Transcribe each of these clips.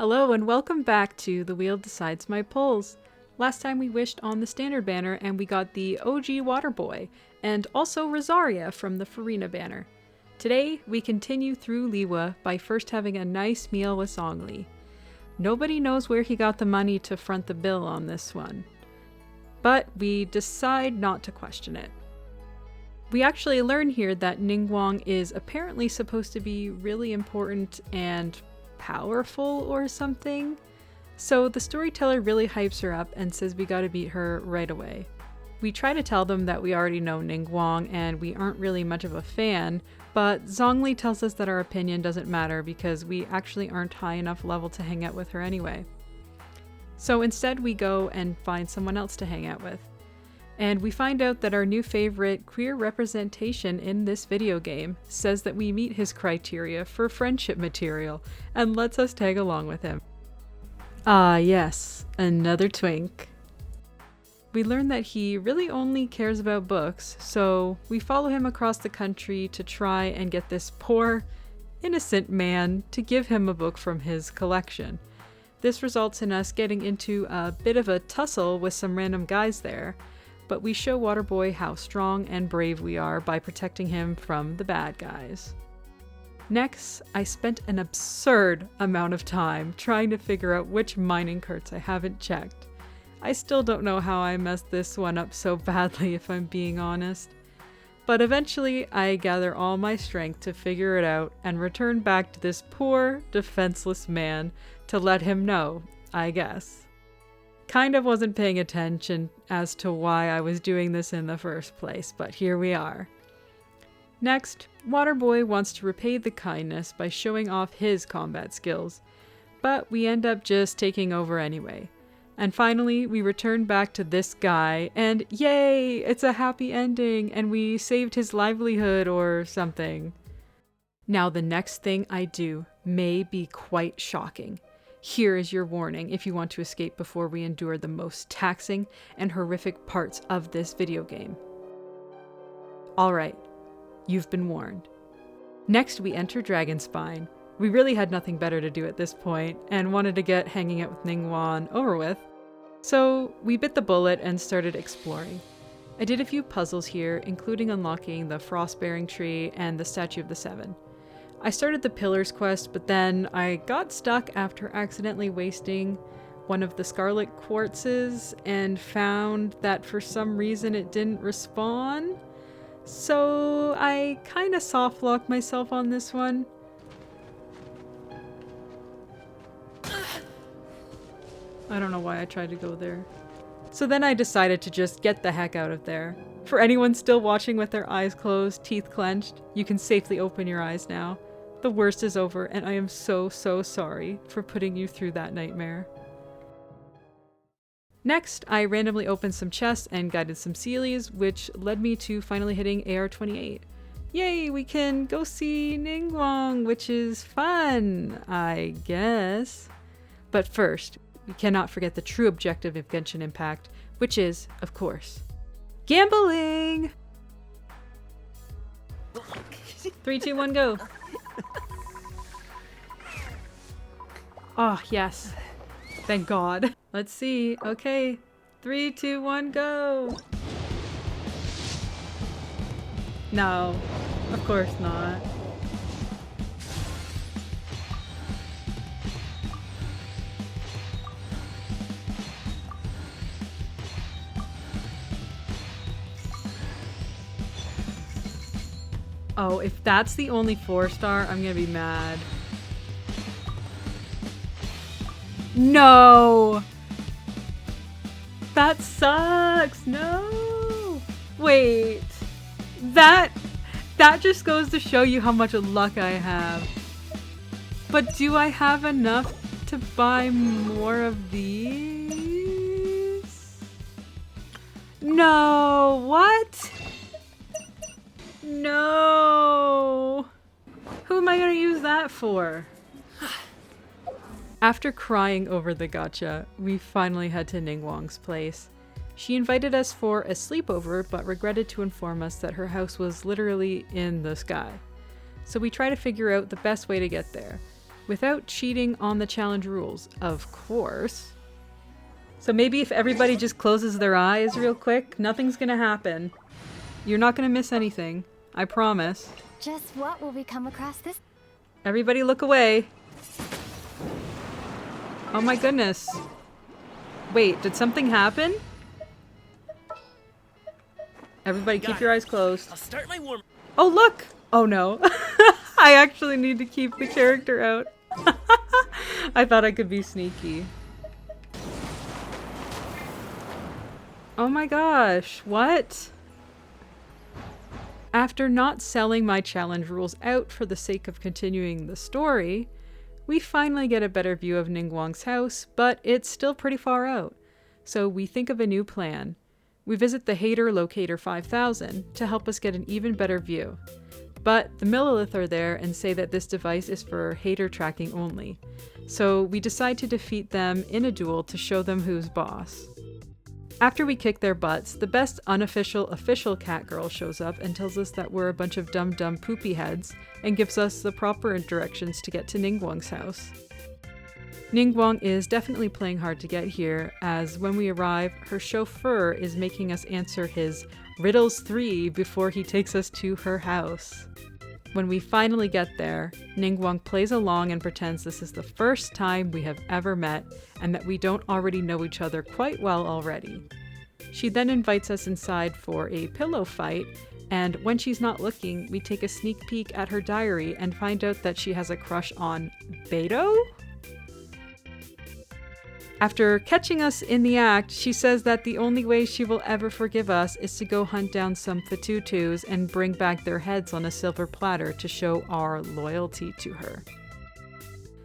Hello and welcome back to The Wheel Decides My Polls. Last time we wished on the standard banner and we got the OG Water Boy, and also Rosaria from the Farina banner. Today we continue through Liyue by first having a nice meal with Zhongli. Nobody knows where he got the money to front the bill on this one, but we decide not to question it. We actually learn here that Ningguang is apparently supposed to be really important and powerful or something, so the storyteller really hypes her up and says we gotta beat her right away. We try to tell them that we already know Ningguang and we aren't really much of a fan, but Zhongli tells us that our opinion doesn't matter because we actually aren't high enough level to hang out with her anyway. So instead we go and find someone else to hang out with. And we find out that our new favorite queer representation in this video game says that we meet his criteria for friendship material and lets us tag along with him. Ah yes, another twink. We learn that he really only cares about books, so we follow him across the country to try and get this poor, innocent man to give him a book from his collection. This results in us getting into a bit of a tussle with some random guys there, but we show Waterboy how strong and brave we are by protecting him from the bad guys. Next, I spent an absurd amount of time trying to figure out which mining carts I haven't checked. I still don't know how I messed this one up so badly if I'm being honest. But eventually I gather all my strength to figure it out and return back to this poor, defenseless man to let him know, I guess. Kind of wasn't paying attention as to why I was doing this in the first place, but here we are. Next, Waterboy wants to repay the kindness by showing off his combat skills, but we end up just taking over anyway. And finally, we return back to this guy, and yay! It's a happy ending, and we saved his livelihood or something. Now the next thing I do may be quite shocking. Here is your warning if you want to escape before we endure the most taxing and horrific parts of this video game. Alright, you've been warned. Next we enter Dragonspine. We really had nothing better to do at this point and wanted to get hanging out with Ningguang over with, so we bit the bullet and started exploring. I did a few puzzles here, including unlocking the Frost-bearing tree and the Statue of the Seven. I started the Pillars quest, but then I got stuck after accidentally wasting one of the Scarlet Quartzes and found that for some reason it didn't respawn. So I kinda soft-locked myself on this one. I don't know why I tried to go there. So then I decided to just get the heck out of there. For anyone still watching with their eyes closed, teeth clenched, you can safely open your eyes now. The worst is over, and I am so sorry for putting you through that nightmare. Next, I randomly opened some chests and guided some Sealies, which led me to finally hitting AR-28. Yay, we can go see Ningguang, which is fun, I guess. But first, we cannot forget the true objective of Genshin Impact, which is, of course, gambling! 3, 2, 1, go! Oh, yes. Thank God. Let's see. Okay. 3, 2, 1, go! No. Of course not. Oh, if that's the only 4-star, I'm gonna be mad. No! That sucks! No! Wait. That just goes to show you how much luck I have. But do I have enough to buy more of these? No! What? No! Who am I gonna use that for? After crying over the gacha, we finally head to Ningguang's place. She invited us for a sleepover, but regretted to inform us that her house was literally in the sky. So we try to figure out the best way to get there. without cheating on the challenge rules, of course. So maybe if everybody just closes their eyes real quick, nothing's gonna happen. You're not gonna miss anything, I promise. Just what will we come across this? Everybody look away. Oh my goodness. Wait, did something happen? Everybody keep your eyes closed. I'll start my warm. Oh look! Oh no. I actually need to keep the character out. I thought I could be sneaky. Oh my gosh, what? After not selling my challenge rules out for the sake of continuing the story, we finally get a better view of Ningguang's house, but it's still pretty far out. So we think of a new plan. We visit the Hater Locator 5000 to help us get an even better view. But the Millilith are there and say that this device is for hater tracking only. So we decide to defeat them in a duel to show them who's boss. After we kick their butts, the best unofficial official cat girl shows up and tells us that we're a bunch of dumb poopy heads and gives us the proper directions to get to Ningguang's house. Ningguang is definitely playing hard to get here, as when we arrive, her chauffeur is making us answer his riddles 3 before he takes us to her house. When we finally get there, Ningguang plays along and pretends this is the first time we have ever met and that we don't already know each other quite well already. She then invites us inside for a pillow fight, and when she's not looking, we take a sneak peek at her diary and find out that she has a crush on Beto? After catching us in the act, she says that the only way she will ever forgive us is to go hunt down some Fatutus and bring back their heads on a silver platter to show our loyalty to her.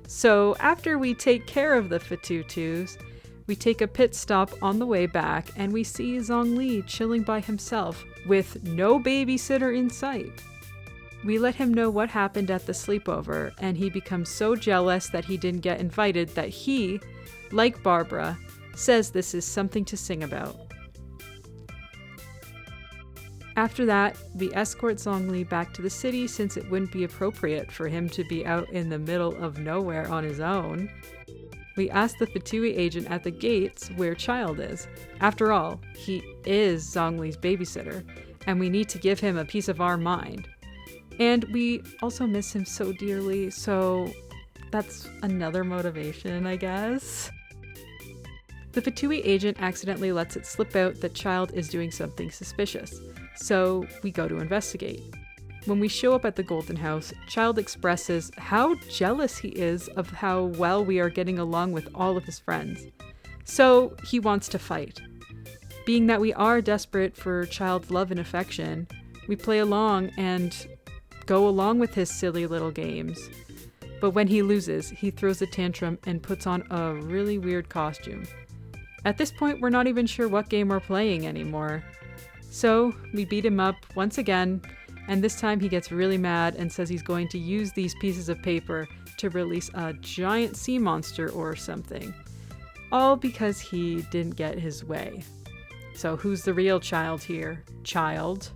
So after we take care of the Fatutus, we take a pit stop on the way back and we see Zhongli chilling by himself with no babysitter in sight. We let him know what happened at the sleepover, and he becomes so jealous that he didn't get invited that he, like Barbara, says this is something to sing about. After that, we escort Zhongli back to the city since it wouldn't be appropriate for him to be out in the middle of nowhere on his own. We ask the Fatui agent at the gates where Child is. After all, he is Zhongli's babysitter, and we need to give him a piece of our mind. And we also miss him so dearly, so that's another motivation, I guess. The Fatui agent accidentally lets it slip out that Child is doing something suspicious, so we go to investigate. When we show up at the Golden House, Child expresses how jealous he is of how well we are getting along with all of his friends. So he wants to fight. Being that we are desperate for Child's love and affection, we play along and go along with his silly little games. But when he loses, he throws a tantrum and puts on a really weird costume. At this point, we're not even sure what game we're playing anymore. So we beat him up once again, and this time he gets really mad and says he's going to use these pieces of paper to release a giant sea monster or something. All because he didn't get his way. So who's the real Child here? Child.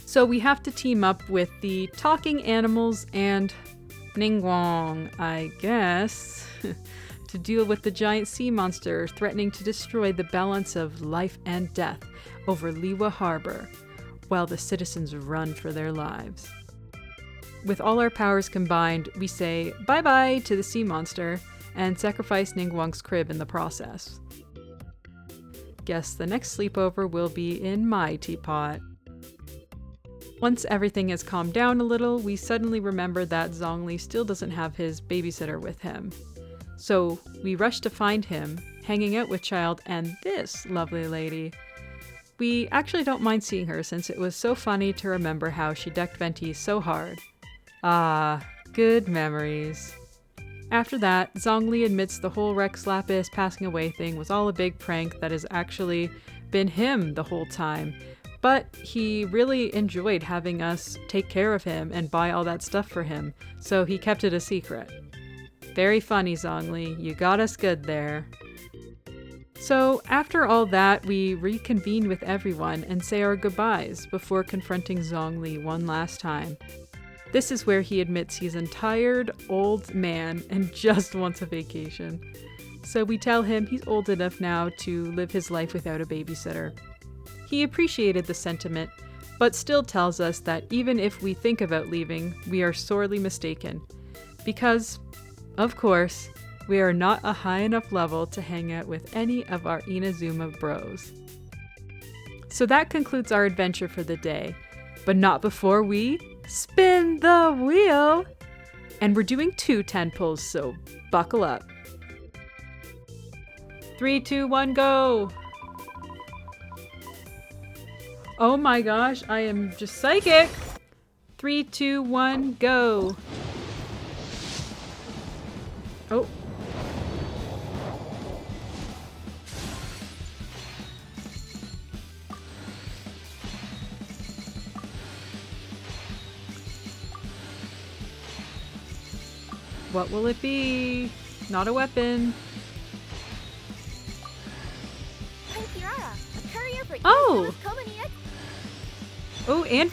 So we have to team up with the talking animals and Ningguang, I guess, to deal with the giant sea monster threatening to destroy the balance of life and death over Liyue Harbor, while the citizens run for their lives. With all our powers combined, we say bye-bye to the sea monster and sacrifice Ningguang's crib in the process. Guess the next sleepover will be in my teapot. Once everything has calmed down a little, we suddenly remember that Zhongli still doesn't have his babysitter with him. So we rush to find him, hanging out with Child and this lovely lady. We actually don't mind seeing her since it was so funny to remember how she decked Venti so hard. Ah, good memories. After that, Zhongli admits the whole Rex Lapis passing away thing was all a big prank that has actually been him the whole time. But he really enjoyed having us take care of him and buy all that stuff for him, so he kept it a secret. Very funny, Zhongli. You got us good there. So after all that, we reconvene with everyone and say our goodbyes before confronting Zhongli one last time. This is where he admits he's a tired old man and just wants a vacation. So we tell him he's old enough now to live his life without a babysitter. He appreciated the sentiment, but still tells us that even if we think about leaving, we are sorely mistaken. Because, of course, we are not a high enough level to hang out with any of our Inazuma bros. So that concludes our adventure for the day, but not before we spin the wheel! And we're doing 2 10 pulls, so buckle up. 3, 2, 1, go! Oh my gosh, I am just psychic! 3, 2, 1, go! Oh. What will it be? Not a weapon. Oh! Oh, and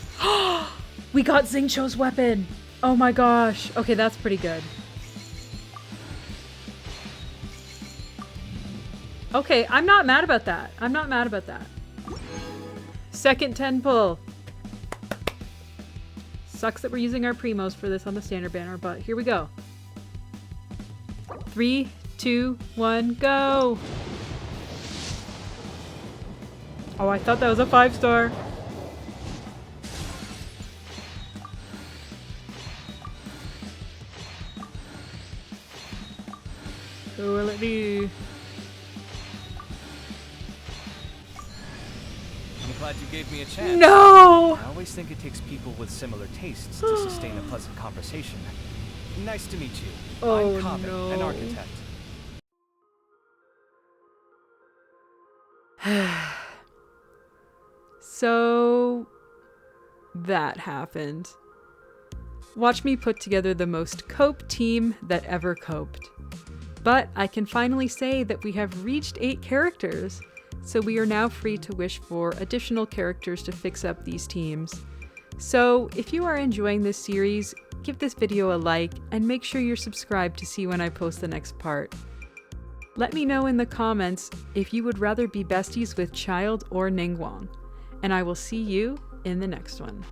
we got Xingqiu's weapon! Oh my gosh. Okay, that's pretty good. Okay, I'm not mad about that. I'm not mad about that. Second 10 pull. Sucks that we're using our primos for this on the standard banner, but here we go. 3, 2, 1, go! Oh, I thought that was a 5-star. Who will it be? I'm glad you gave me a chance. No! I always think it takes people with similar tastes to sustain a pleasant conversation. Nice to meet you. Oh, I'm Cobbin, no. an architect. So that happened. Watch me put together the most cope team that ever coped. But I can finally say that we have reached 8 characters, so we are now free to wish for additional characters to fix up these teams. So if you are enjoying this series, give this video a like and make sure you're subscribed to see when I post the next part. Let me know in the comments if you would rather be besties with Child or Ningguang, and I will see you in the next one.